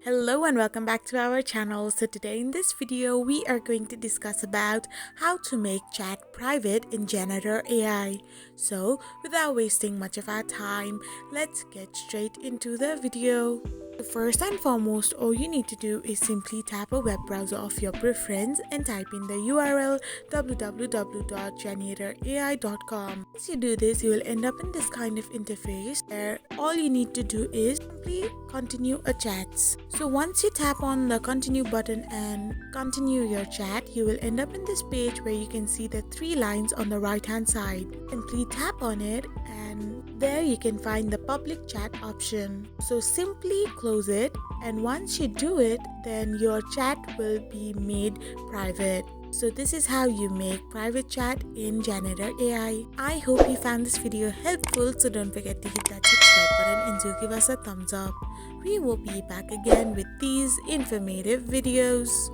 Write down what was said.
Hello and welcome back to our channel. So today in this video we are going to discuss about how to make chat private in Janitor AI. So without wasting much of our time, let's get straight into the video. So first and foremost, all you need to do is simply tap a web browser of your preference and type in the URL www.janitorai.com. Once you do this, you will end up in this kind of interface where all you need to do is simply continue a chat. So once you tap on the continue button and continue your chat, you will end up in this page where you can see the three lines on the right hand side. Simply tap on it and there you can find the public chat option. So simply close it, and once you do it, then your chat will be made private. So this is how you make private chat in Janitor AI. I hope you found this video helpful, so don't forget to hit that subscribe button and do give us a thumbs up. We will be back again with these informative videos.